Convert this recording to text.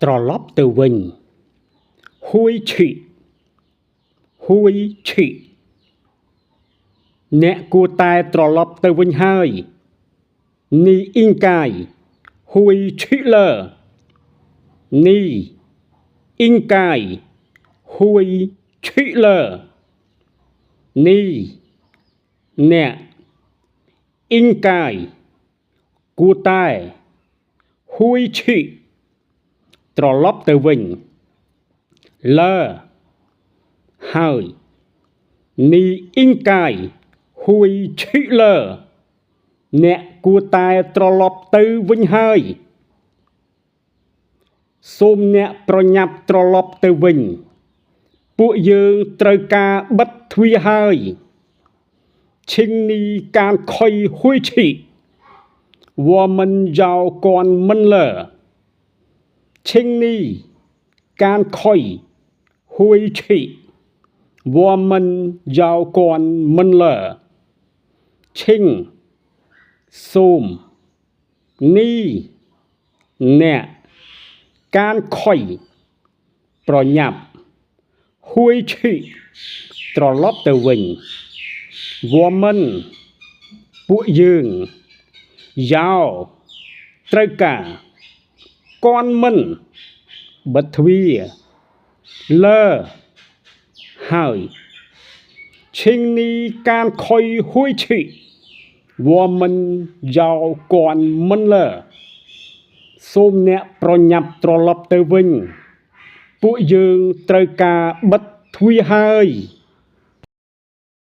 ត្រឡប់ទៅវិញហួយឈីអ្នកគួរតែត្រឡប់ទៅវិញហើយនីអ៊ីងកាយហួយឈីលើនីអ៊ីងកាយហួយឈីលើនីអ្នកអ៊ីងកាយគួរតែហួយឈីត្រឡប់ទៅវិញលើហើយនីអ៊ីងកាយហួយឈីលើអ្នកគួរតែត្រឡប់ទៅវិញហើយសូមអ្នកប្រញាប់ត្រឡប់ទៅវិញពួកយើងត្រូវការបិទទ្វារហើយឈិងនីកានខុយហួយឈី我们要关门了ឈិងនីកានខុយហួយឈី我们要关门了ឈិងសូមនីអ្នកកានខុយប្រញាប់ហួយឈីត្រឡប់ទៅវិញ我们ពួកយើងយ៉ាវត្រូវការគាន់មិនបិទទ្វារលើហើយឈិងនីកានខុយហួយឈី我们要关门了សូមអ្នកប្រញាប់ត្រឡប់ទៅវិញពួកយើងត្រូវការបិទទ្វារហើយ